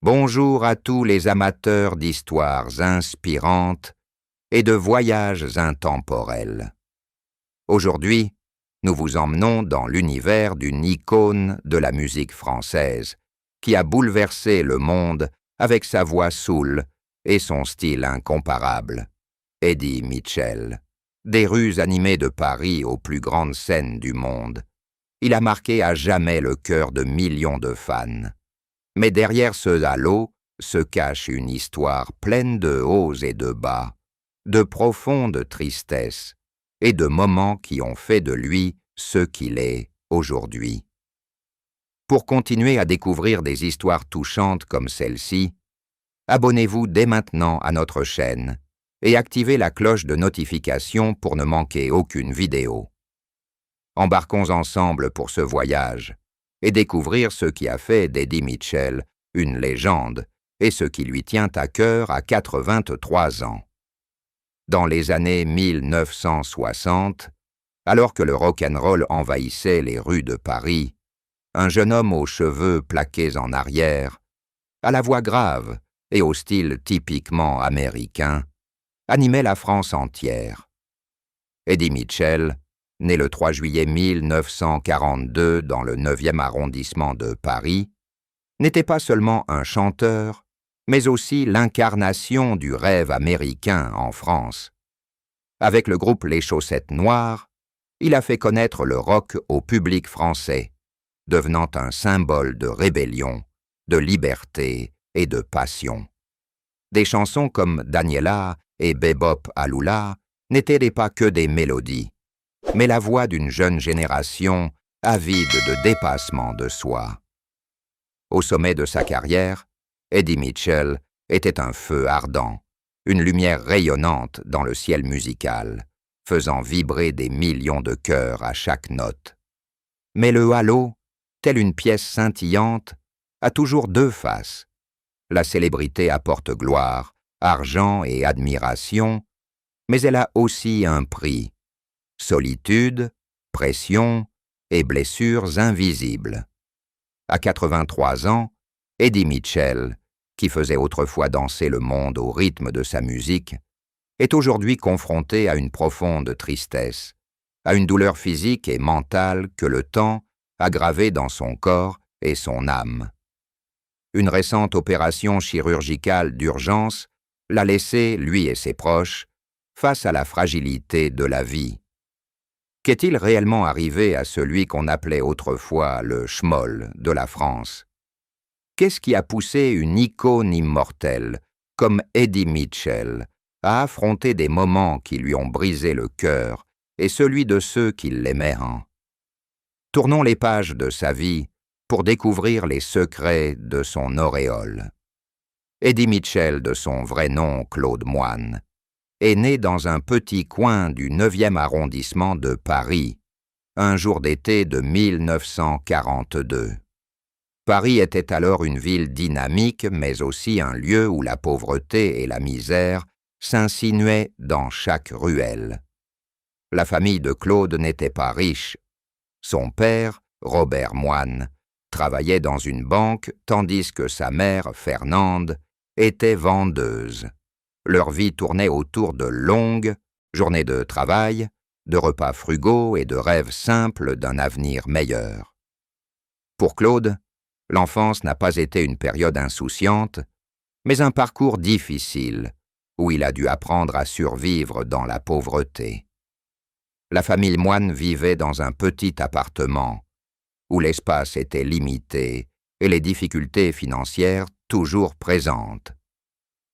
Bonjour à tous les amateurs d'histoires inspirantes et de voyages intemporels. Aujourd'hui, nous vous emmenons dans l'univers d'une icône de la musique française qui a bouleversé le monde avec sa voix soul et son style incomparable. Eddie Mitchell. Des rues animées de Paris aux plus grandes scènes du monde. Il a marqué à jamais le cœur de millions de fans. Mais derrière ce halo se cache une histoire pleine de hauts et de bas, de profonde tristesse et de moments qui ont fait de lui ce qu'il est aujourd'hui. Pour continuer à découvrir des histoires touchantes comme celle-ci, abonnez-vous dès maintenant à notre chaîne et activez la cloche de notification pour ne manquer aucune vidéo. Embarquons ensemble pour ce voyage et découvrir ce qui a fait d'Eddie Mitchell une légende et ce qui lui tient à cœur à 83 ans. Dans les années 1960, alors que le rock'n'roll envahissait les rues de Paris, un jeune homme aux cheveux plaqués en arrière, à la voix grave et au style typiquement américain, animait la France entière. Eddie Mitchell, né le 3 juillet 1942 dans le 9e arrondissement de Paris, n'était pas seulement un chanteur, mais aussi l'incarnation du rêve américain en France. Avec le groupe Les Chaussettes Noires, il a fait connaître le rock au public français, devenant un symbole de rébellion, de liberté et de passion. Des chansons comme Daniela et Bebop Alula n'étaient pas que des mélodies, mais la voix d'une jeune génération avide de dépassement de soi. Au sommet de sa carrière, Eddie Mitchell était un feu ardent, une lumière rayonnante dans le ciel musical, faisant vibrer des millions de cœurs à chaque note. Mais le halo, telle une pièce scintillante, a toujours deux faces. La célébrité apporte gloire, argent et admiration, mais elle a aussi un prix. Solitude, pression et blessures invisibles. À 83 ans, Eddie Mitchell, qui faisait autrefois danser le monde au rythme de sa musique, est aujourd'hui confronté à une profonde tristesse, à une douleur physique et mentale que le temps a gravée dans son corps et son âme. Une récente opération chirurgicale d'urgence l'a laissé, lui et ses proches, face à la fragilité de la vie. Qu'est-il réellement arrivé à celui qu'on appelait autrefois le schmoll de la France? Qu'est-ce qui a poussé une icône immortelle, comme Eddie Mitchell, à affronter des moments qui lui ont brisé le cœur et celui de ceux qui l'aimaient? Tournons les pages de sa vie pour découvrir les secrets de son auréole. Eddie Mitchell, de son vrai nom Claude Moine, est né dans un petit coin du 9e arrondissement de Paris, un jour d'été de 1942. Paris était alors une ville dynamique, mais aussi un lieu où la pauvreté et la misère s'insinuaient dans chaque ruelle. La famille de Claude n'était pas riche. Son père, Robert Moine, travaillait dans une banque, tandis que sa mère, Fernande, était vendeuse. Leur vie tournait autour de longues journées de travail, de repas frugaux et de rêves simples d'un avenir meilleur. Pour Claude, l'enfance n'a pas été une période insouciante, mais un parcours difficile, où il a dû apprendre à survivre dans la pauvreté. La famille Moine vivait dans un petit appartement, où l'espace était limité et les difficultés financières toujours présentes.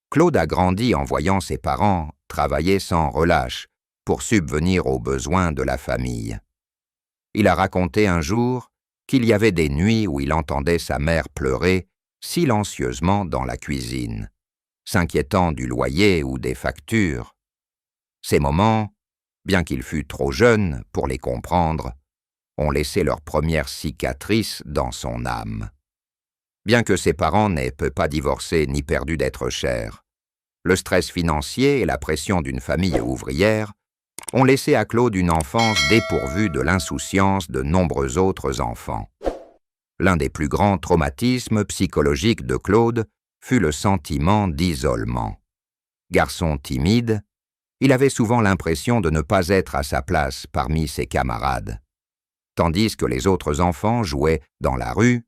Claude a grandi en voyant ses parents travailler sans relâche pour subvenir aux besoins de la famille. Il a raconté un jour qu'il y avait des nuits où il entendait sa mère pleurer silencieusement dans la cuisine, s'inquiétant du loyer ou des factures. Ces moments, bien qu'il fût trop jeune pour les comprendre, ont laissé leur première cicatrice dans son âme. Bien que ses parents n'aient pas divorcé ni perdu d'être chers, le stress financier et la pression d'une famille ouvrière ont laissé à Claude une enfance dépourvue de l'insouciance de nombreux autres enfants. L'un des plus grands traumatismes psychologiques de Claude fut le sentiment d'isolement. Garçon timide, il avait souvent l'impression de ne pas être à sa place parmi ses camarades. Tandis que les autres enfants jouaient dans la rue,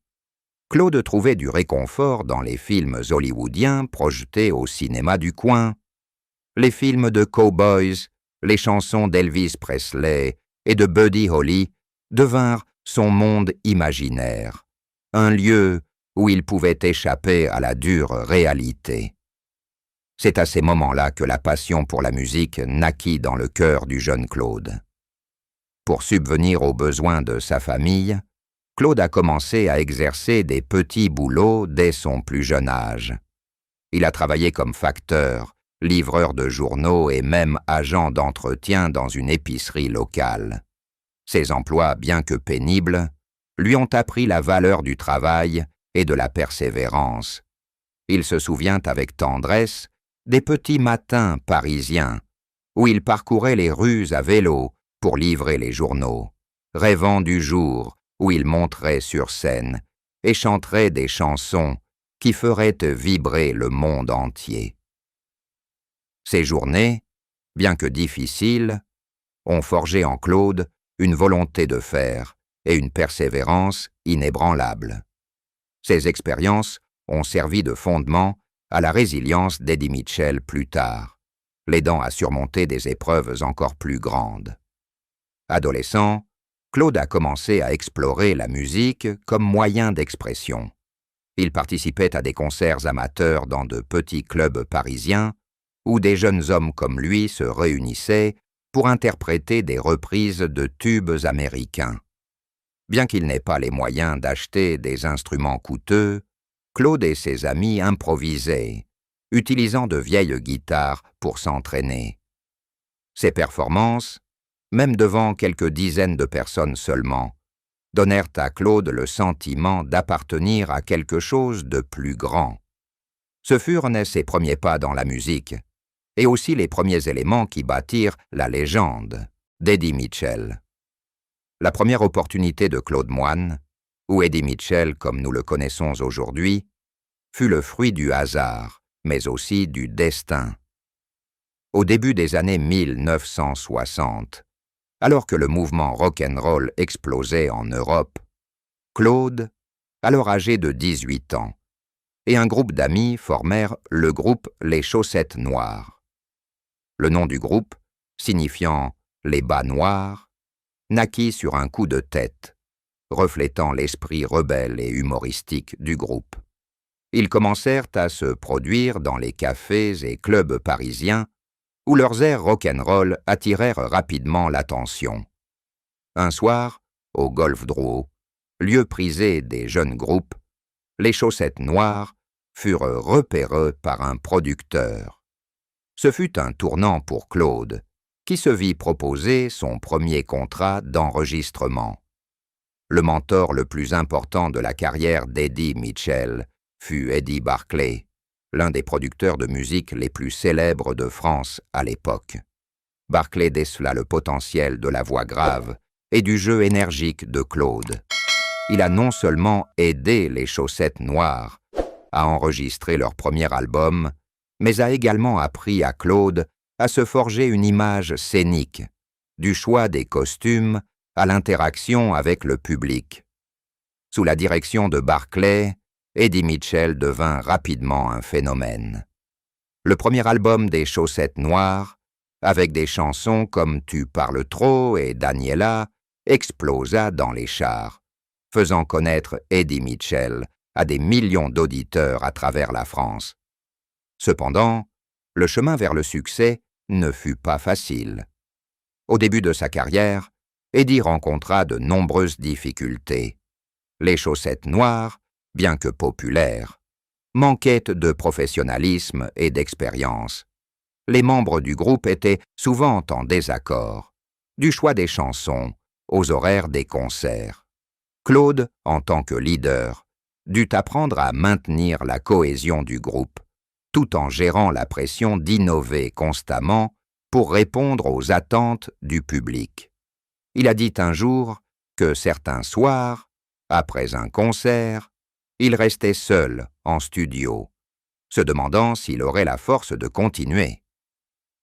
Claude trouvait du réconfort dans les films hollywoodiens projetés au cinéma du coin. Les films de cow-boys, les chansons d'Elvis Presley et de Buddy Holly devinrent son monde imaginaire, un lieu où il pouvait échapper à la dure réalité. C'est à ces moments-là que la passion pour la musique naquit dans le cœur du jeune Claude. Pour subvenir aux besoins de sa famille, Claude a commencé à exercer des petits boulots dès son plus jeune âge. Il a travaillé comme facteur, livreur de journaux et même agent d'entretien dans une épicerie locale. Ces emplois, bien que pénibles, lui ont appris la valeur du travail et de la persévérance. Il se souvient avec tendresse des petits matins parisiens où il parcourait les rues à vélo pour livrer les journaux, rêvant du jour où il monterait sur scène et chanterait des chansons qui feraient vibrer le monde entier. Ces journées, bien que difficiles, ont forgé en Claude une volonté de faire et une persévérance inébranlables. Ces expériences ont servi de fondement à la résilience d'Eddie Mitchell plus tard, l'aidant à surmonter des épreuves encore plus grandes. Adolescent, Claude a commencé à explorer la musique comme moyen d'expression. Il participait à des concerts amateurs dans de petits clubs parisiens où des jeunes hommes comme lui se réunissaient pour interpréter des reprises de tubes américains. Bien qu'il n'ait pas les moyens d'acheter des instruments coûteux, Claude et ses amis improvisaient, utilisant de vieilles guitares pour s'entraîner. Ces performances, même devant quelques dizaines de personnes seulement, donnèrent à Claude le sentiment d'appartenir à quelque chose de plus grand. Ce furent ses premiers pas dans la musique, et aussi les premiers éléments qui bâtirent la légende d'Eddie Mitchell. La première opportunité de Claude Moine, ou Eddie Mitchell comme nous le connaissons aujourd'hui, fut le fruit du hasard, mais aussi du destin. Au début des années 1960, alors que le mouvement rock'n'roll explosait en Europe, Claude, alors âgé de 18 ans, et un groupe d'amis formèrent le groupe Les Chaussettes Noires. Le nom du groupe, signifiant « les bas noirs », naquit sur un coup de tête, reflétant l'esprit rebelle et humoristique du groupe. Ils commencèrent à se produire dans les cafés et clubs parisiens où leurs airs rock'n'roll attirèrent rapidement l'attention. Un soir, au Golf Drouot, lieu prisé des jeunes groupes, les Chaussettes Noires furent repérés par un producteur. Ce fut un tournant pour Claude, qui se vit proposer son premier contrat d'enregistrement. Le mentor le plus important de la carrière d'Eddie Mitchell fut Eddie Barclay, l'un des producteurs de musique les plus célèbres de France à l'époque. Barclay décela le potentiel de la voix grave et du jeu énergique de Claude. Il a non seulement aidé les Chaussettes Noires à enregistrer leur premier album, mais a également appris à Claude à se forger une image scénique, du choix des costumes à l'interaction avec le public. Sous la direction de Barclay, Eddie Mitchell devint rapidement un phénomène. Le premier album des Chaussettes Noires, avec des chansons comme Tu parles trop et Daniela, explosa dans les charts, faisant connaître Eddie Mitchell à des millions d'auditeurs à travers la France. Cependant, le chemin vers le succès ne fut pas facile. Au début de sa carrière, Eddie rencontra de nombreuses difficultés. Les Chaussettes Noires, bien que populaires, manquaient de professionnalisme et d'expérience. Les membres du groupe étaient souvent en désaccord, du choix des chansons aux horaires des concerts. Claude, en tant que leader, dut apprendre à maintenir la cohésion du groupe, tout en gérant la pression d'innover constamment pour répondre aux attentes du public. Il a dit un jour que certains soirs, après un concert, il restait seul en studio, se demandant s'il aurait la force de continuer.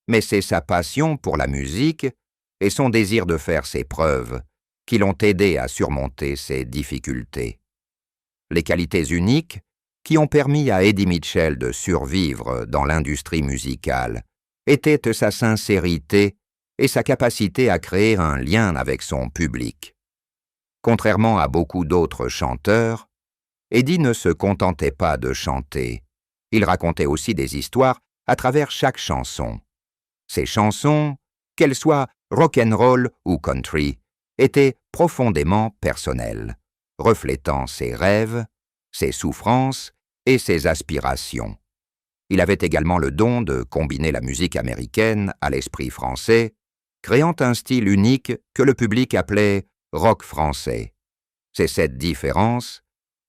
Mais c'est sa passion pour la musique et son désir de faire ses preuves qui l'ont aidé à surmonter ces difficultés. Les qualités uniques qui ont permis à Eddie Mitchell de survivre dans l'industrie musicale étaient sa sincérité et sa capacité à créer un lien avec son public. Contrairement à beaucoup d'autres chanteurs, Eddie ne se contentait pas de chanter. Il racontait aussi des histoires à travers chaque chanson. Ces chansons, qu'elles soient rock'n'roll ou country, étaient profondément personnelles, reflétant ses rêves, ses souffrances et ses aspirations. Il avait également le don de combiner la musique américaine à l'esprit français, créant un style unique que le public appelait rock français. C'est cette différence,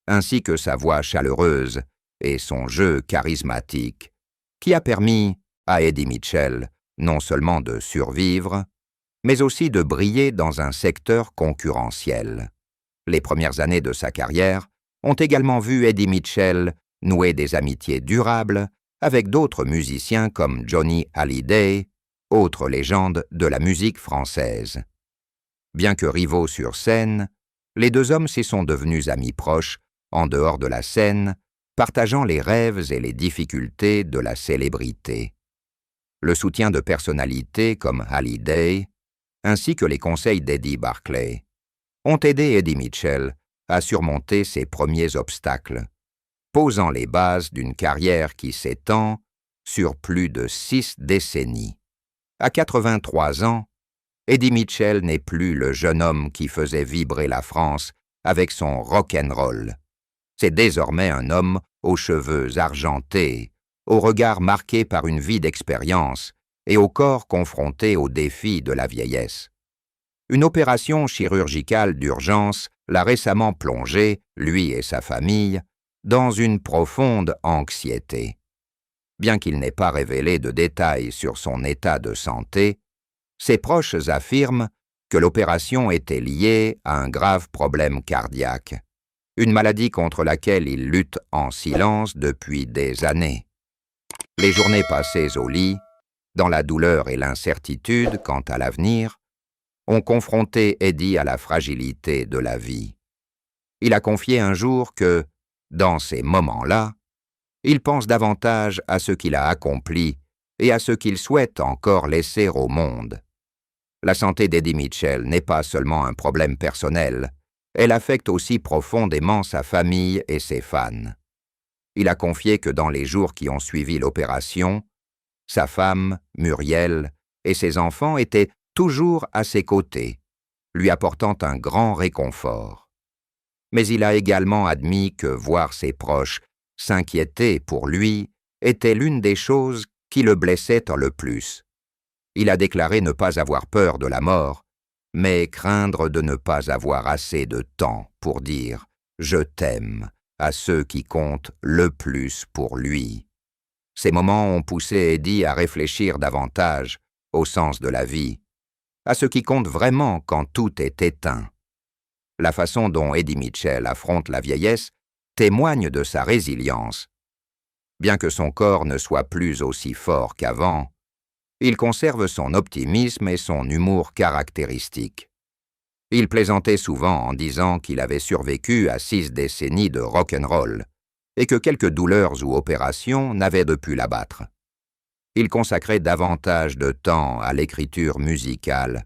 ainsi que sa voix chaleureuse et son jeu charismatique, qui a permis à Eddie Mitchell non seulement de survivre, mais aussi de briller dans un secteur concurrentiel. Les premières années de sa carrière ont également vu Eddie Mitchell nouer des amitiés durables avec d'autres musiciens comme Johnny Hallyday, autre légende de la musique française. Bien que rivaux sur scène, les deux hommes s'y sont devenus amis proches, en dehors de la scène, partageant les rêves et les difficultés de la célébrité. Le soutien de personnalités comme Hallyday, ainsi que les conseils d'Eddie Barclay, ont aidé Eddie Mitchell à surmonter ses premiers obstacles, posant les bases d'une carrière qui s'étend sur plus de 6 décennies. À 83 ans, Eddie Mitchell n'est plus le jeune homme qui faisait vibrer la France avec son rock'n'roll. C'est désormais un homme aux cheveux argentés, au regard marqué par une vie d'expérience et au corps confronté aux défis de la vieillesse. Une opération chirurgicale d'urgence l'a récemment plongé, lui et sa famille, dans une profonde anxiété. Bien qu'il n'ait pas révélé de détails sur son état de santé, ses proches affirment que l'opération était liée à un grave problème cardiaque, une maladie contre laquelle il lutte en silence depuis des années. Les journées passées au lit, dans la douleur et l'incertitude quant à l'avenir, ont confronté Eddie à la fragilité de la vie. Il a confié un jour que, dans ces moments-là, il pense davantage à ce qu'il a accompli et à ce qu'il souhaite encore laisser au monde. La santé d'Eddie Mitchell n'est pas seulement un problème personnel, elle affecte aussi profondément sa famille et ses fans. Il a confié que dans les jours qui ont suivi l'opération, sa femme, Muriel, et ses enfants étaient toujours à ses côtés, lui apportant un grand réconfort. Mais il a également admis que voir ses proches s'inquiéter pour lui était l'une des choses qui le blessaient le plus. Il a déclaré ne pas avoir peur de la mort, mais craindre de ne pas avoir assez de temps pour dire « je t'aime » à ceux qui comptent le plus pour lui. Ces moments ont poussé Eddie à réfléchir davantage au sens de la vie, à ce qui compte vraiment quand tout est éteint. La façon dont Eddie Mitchell affronte la vieillesse témoigne de sa résilience. Bien que son corps ne soit plus aussi fort qu'avant, il conserve son optimisme et son humour caractéristique. Il plaisantait souvent en disant qu'il avait survécu à 6 décennies de rock'n'roll et que quelques douleurs ou opérations n'avaient de pu l'abattre. Il consacrait davantage de temps à l'écriture musicale,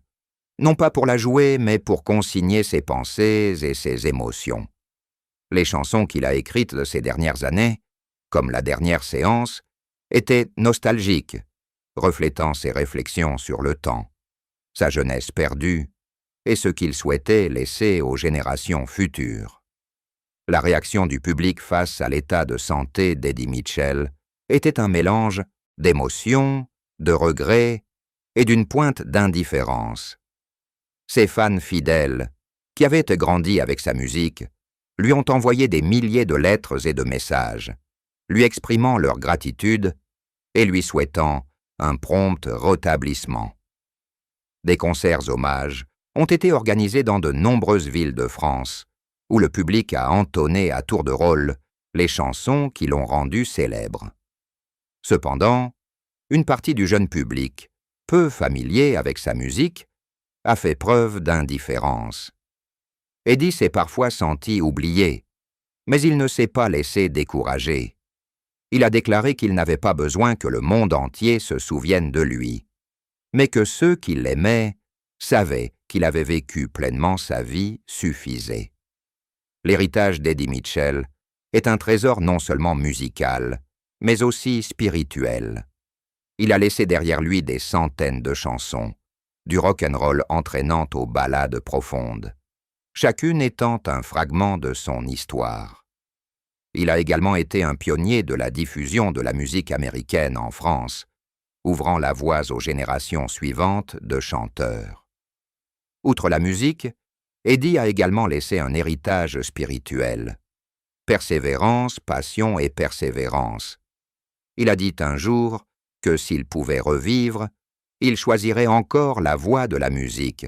non pas pour la jouer, mais pour consigner ses pensées et ses émotions. Les chansons qu'il a écrites de ces dernières années, comme La dernière séance, étaient nostalgiques, reflétant ses réflexions sur le temps, sa jeunesse perdue et ce qu'il souhaitait laisser aux générations futures. La réaction du public face à l'état de santé d'Eddie Mitchell était un mélange d'émotion, de regret et d'une pointe d'indifférence. Ses fans fidèles, qui avaient grandi avec sa musique, lui ont envoyé des milliers de lettres et de messages, lui exprimant leur gratitude et lui souhaitant un prompt rétablissement. Des concerts hommages ont été organisés dans de nombreuses villes de France, où le public a entonné à tour de rôle les chansons qui l'ont rendu célèbre. Cependant, une partie du jeune public, peu familier avec sa musique, a fait preuve d'indifférence. Eddie s'est parfois senti oublié, mais il ne s'est pas laissé décourager. Il a déclaré qu'il n'avait pas besoin que le monde entier se souvienne de lui, mais que ceux qui l'aimaient savaient qu'il avait vécu pleinement sa vie suffisait. L'héritage d'Eddie Mitchell est un trésor non seulement musical, mais aussi spirituel. Il a laissé derrière lui des centaines de chansons, du rock'n'roll entraînant aux ballades profondes, chacune étant un fragment de son histoire. Il a également été un pionnier de la diffusion de la musique américaine en France, ouvrant la voie aux générations suivantes de chanteurs. Outre la musique, Eddie a également laissé un héritage spirituel. Persévérance, passion et persévérance. Il a dit un jour que s'il pouvait revivre, il choisirait encore la voie de la musique,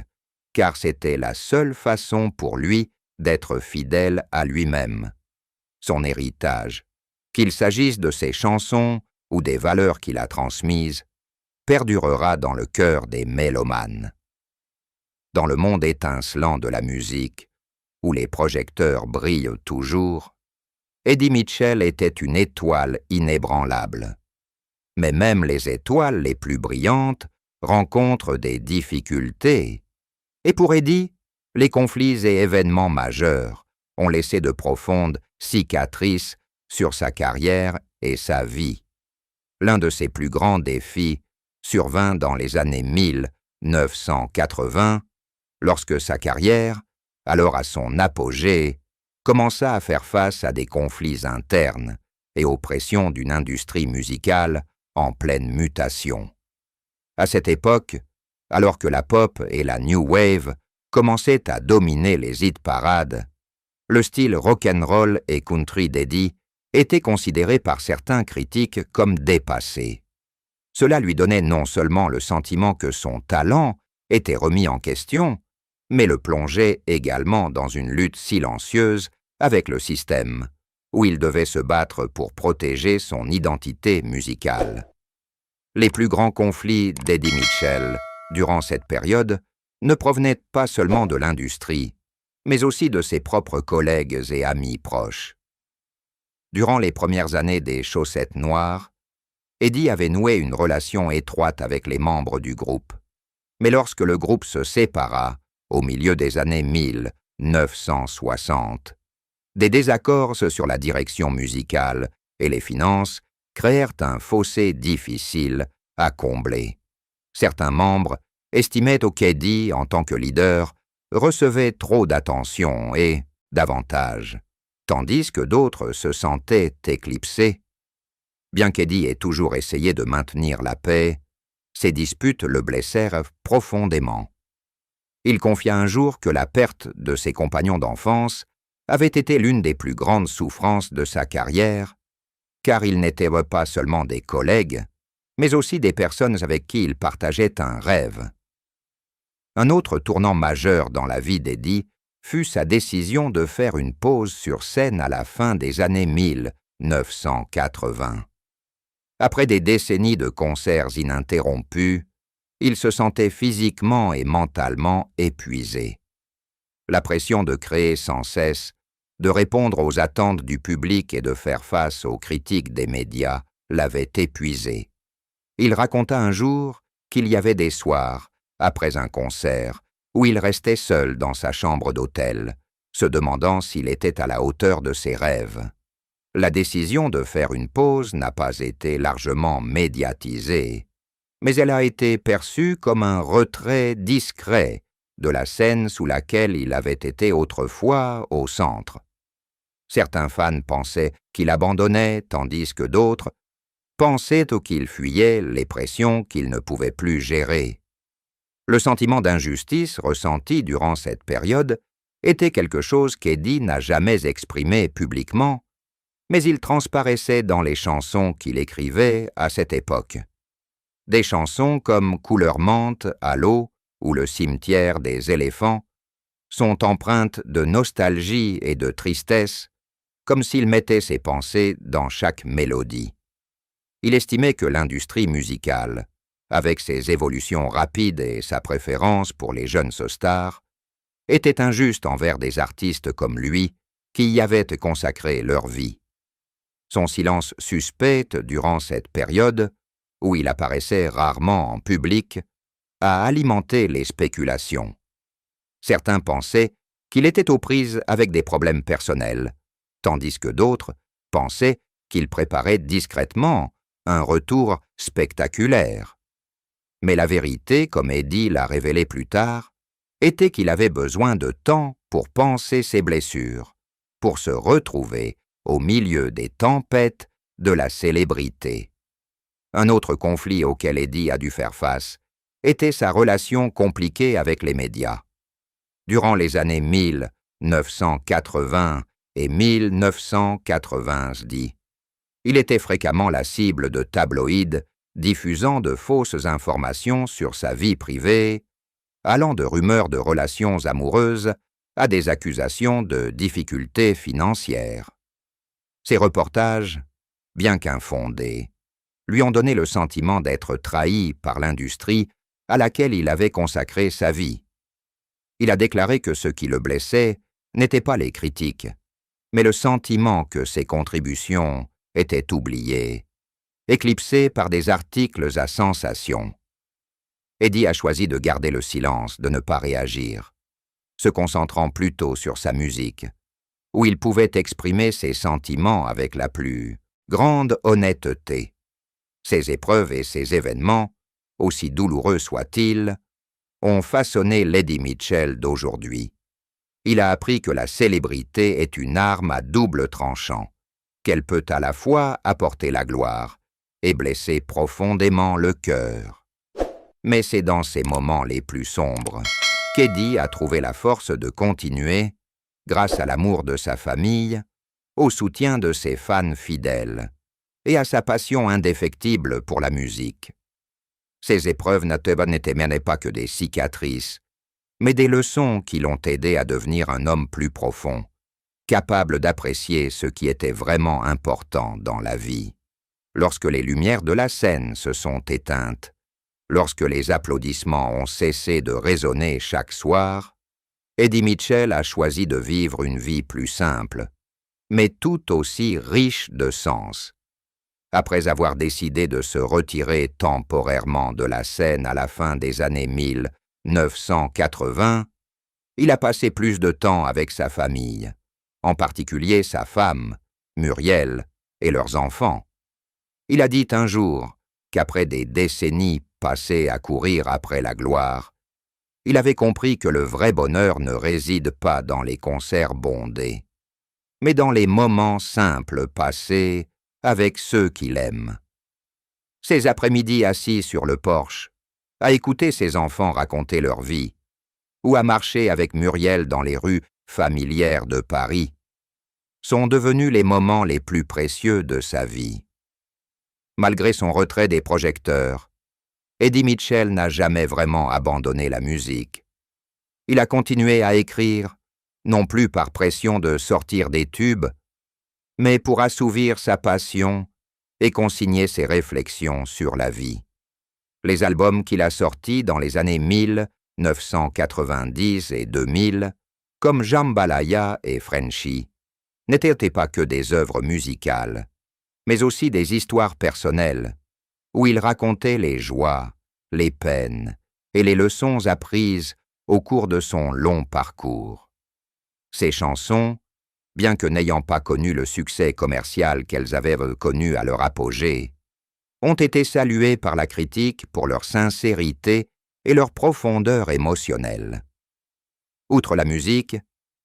car c'était la seule façon pour lui d'être fidèle à lui-même. Son héritage, qu'il s'agisse de ses chansons ou des valeurs qu'il a transmises, perdurera dans le cœur des mélomanes. Dans le monde étincelant de la musique, où les projecteurs brillent toujours, Eddie Mitchell était une étoile inébranlable. Mais même les étoiles les plus brillantes rencontrent des difficultés. Et pour Eddie, les conflits et événements majeurs ont laissé de profondes cicatrices sur sa carrière et sa vie. L'un de ses plus grands défis survint dans les années 1980, lorsque sa carrière, alors à son apogée, commença à faire face à des conflits internes et aux pressions d'une industrie musicale en pleine mutation. À cette époque, alors que la pop et la new wave commençaient à dominer les hit-parades, le style rock'n'roll et country d'Eddie était considéré par certains critiques comme dépassé. Cela lui donnait non seulement le sentiment que son talent était remis en question, mais le plongeait également dans une lutte silencieuse avec le système, où il devait se battre pour protéger son identité musicale. Les plus grands conflits d'Eddie Mitchell, durant cette période, ne provenaient pas seulement de l'industrie, mais aussi de ses propres collègues et amis proches. Durant les premières années des Chaussettes Noires, Eddie avait noué une relation étroite avec les membres du groupe. Mais lorsque le groupe se sépara, au milieu des années 1960, des désaccords sur la direction musicale et les finances créèrent un fossé difficile à combler. Certains membres estimaient qu'Eddie, en tant que leader, recevait trop d'attention et d'avantages, tandis que d'autres se sentaient éclipsés. Bien qu'Eddie ait toujours essayé de maintenir la paix, ces disputes le blessèrent profondément. Il confia un jour que la perte de ses compagnons d'enfance avait été l'une des plus grandes souffrances de sa carrière, car ils n'étaient pas seulement des collègues, mais aussi des personnes avec qui il partageait un rêve. Un autre tournant majeur dans la vie d'Eddie fut sa décision de faire une pause sur scène à la fin des années 1980. Après des décennies de concerts ininterrompus, il se sentait physiquement et mentalement épuisé. La pression de créer sans cesse, de répondre aux attentes du public et de faire face aux critiques des médias l'avait épuisé. Il raconta un jour qu'il y avait des soirs, après un concert, où il restait seul dans sa chambre d'hôtel, se demandant s'il était à la hauteur de ses rêves. La décision de faire une pause n'a pas été largement médiatisée, mais elle a été perçue comme un retrait discret de la scène sous laquelle il avait été autrefois au centre. Certains fans pensaient qu'il abandonnait, tandis que d'autres pensaient qu'il fuyait les pressions qu'il ne pouvait plus gérer. Le sentiment d'injustice ressenti durant cette période était quelque chose qu'Eddie n'a jamais exprimé publiquement, mais il transparaissait dans les chansons qu'il écrivait à cette époque. Des chansons comme Couleur menthe, Allô ou Le cimetière des éléphants sont empreintes de nostalgie et de tristesse, comme s'il mettait ses pensées dans chaque mélodie. Il estimait que l'industrie musicale, avec ses évolutions rapides et sa préférence pour les jeunes stars, était injuste envers des artistes comme lui qui y avaient consacré leur vie. Son silence suspect durant cette période, où il apparaissait rarement en public, a alimenté les spéculations. Certains pensaient qu'il était aux prises avec des problèmes personnels, tandis que d'autres pensaient qu'il préparait discrètement un retour spectaculaire. Mais la vérité, comme Eddie l'a révélé plus tard, était qu'il avait besoin de temps pour panser ses blessures, pour se retrouver au milieu des tempêtes de la célébrité. Un autre conflit auquel Eddie a dû faire face était sa relation compliquée avec les médias. Durant les années 1980 et 1990, il était fréquemment la cible de tabloïds diffusant de fausses informations sur sa vie privée, allant de rumeurs de relations amoureuses à des accusations de difficultés financières. Ces reportages, bien qu'infondés, lui ont donné le sentiment d'être trahi par l'industrie à laquelle il avait consacré sa vie. Il a déclaré que ce qui le blessait n'était pas les critiques, mais le sentiment que ses contributions étaient oubliées, éclipsées par des articles à sensation. Eddie a choisi de garder le silence, de ne pas réagir, se concentrant plutôt sur sa musique, où il pouvait exprimer ses sentiments avec la plus grande honnêteté. Ces épreuves et ces événements, aussi douloureux soient-ils, ont façonné l'Eddie Mitchell d'aujourd'hui. Il a appris que la célébrité est une arme à double tranchant, qu'elle peut à la fois apporter la gloire et blesser profondément le cœur. Mais c'est dans ces moments les plus sombres qu'Eddie a trouvé la force de continuer, grâce à l'amour de sa famille, au soutien de ses fans fidèles et à sa passion indéfectible pour la musique. Ces épreuves n'étaient pas que des cicatrices, mais des leçons qui l'ont aidé à devenir un homme plus profond, capable d'apprécier ce qui était vraiment important dans la vie. Lorsque les lumières de la scène se sont éteintes, lorsque les applaudissements ont cessé de résonner chaque soir, Eddie Mitchell a choisi de vivre une vie plus simple, mais tout aussi riche de sens. Après avoir décidé de se retirer temporairement de la scène à la fin des années 1980, il a passé plus de temps avec sa famille, en particulier sa femme, Muriel, et leurs enfants. Il a dit un jour qu'après des décennies passées à courir après la gloire, il avait compris que le vrai bonheur ne réside pas dans les concerts bondés, mais dans les moments simples passés avec ceux qu'il aime. Ces après-midi assis sur le porche, à écouter ses enfants raconter leur vie, ou à marcher avec Muriel dans les rues familières de Paris, sont devenus les moments les plus précieux de sa vie. Malgré son retrait des projecteurs, Eddie Mitchell n'a jamais vraiment abandonné la musique. Il a continué à écrire, non plus par pression de sortir des tubes, mais pour assouvir sa passion et consigner ses réflexions sur la vie. Les albums qu'il a sortis dans les années 1990 et 2000, comme Jambalaya et Frenchy, n'étaient pas que des œuvres musicales, mais aussi des histoires personnelles, où il racontait les joies, les peines et les leçons apprises au cours de son long parcours. Ces chansons, bien que n'ayant pas connu le succès commercial qu'elles avaient connu à leur apogée, ont été saluées par la critique pour leur sincérité et leur profondeur émotionnelle. Outre la musique,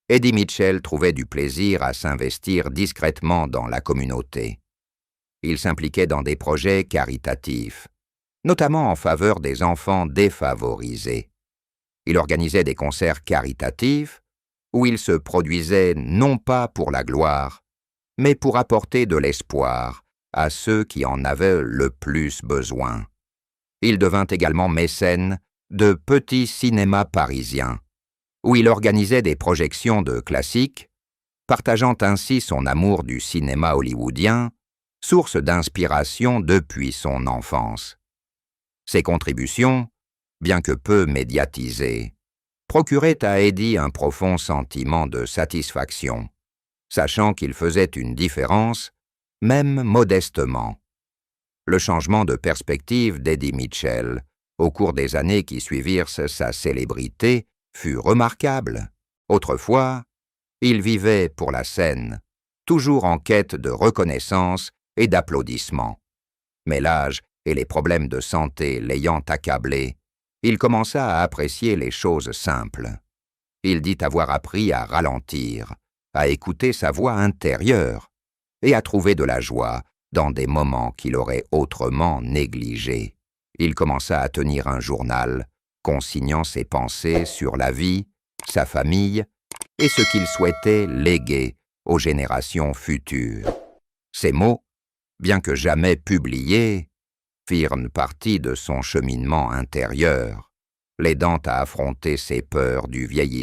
Eddie Mitchell trouvait du plaisir à s'investir discrètement dans la communauté. Il s'impliquait dans des projets caritatifs, notamment en faveur des enfants défavorisés. Il organisait des concerts caritatifs où il se produisait non pas pour la gloire, mais pour apporter de l'espoir à ceux qui en avaient le plus besoin. Il devint également mécène de petits cinémas parisiens, où il organisait des projections de classiques, partageant ainsi son amour du cinéma hollywoodien source d'inspiration depuis son enfance. Ses contributions, bien que peu médiatisées, procuraient à Eddie un profond sentiment de satisfaction, sachant qu'il faisait une différence, même modestement. Le changement de perspective d'Eddie Mitchell, au cours des années qui suivirent sa célébrité, fut remarquable. Autrefois, il vivait pour la scène, toujours en quête de reconnaissance et d'applaudissements. Mais l'âge et les problèmes de santé l'ayant accablé, il commença à apprécier les choses simples. Il dit avoir appris à ralentir, à écouter sa voix intérieure et à trouver de la joie dans des moments qu'il aurait autrement négligés. Il commença à tenir un journal, consignant ses pensées sur la vie, sa famille et ce qu'il souhaitait léguer aux générations futures. Ces mots, bien que jamais publiés, firent partie de son cheminement intérieur, l'aidant à affronter ses peurs du vieillissement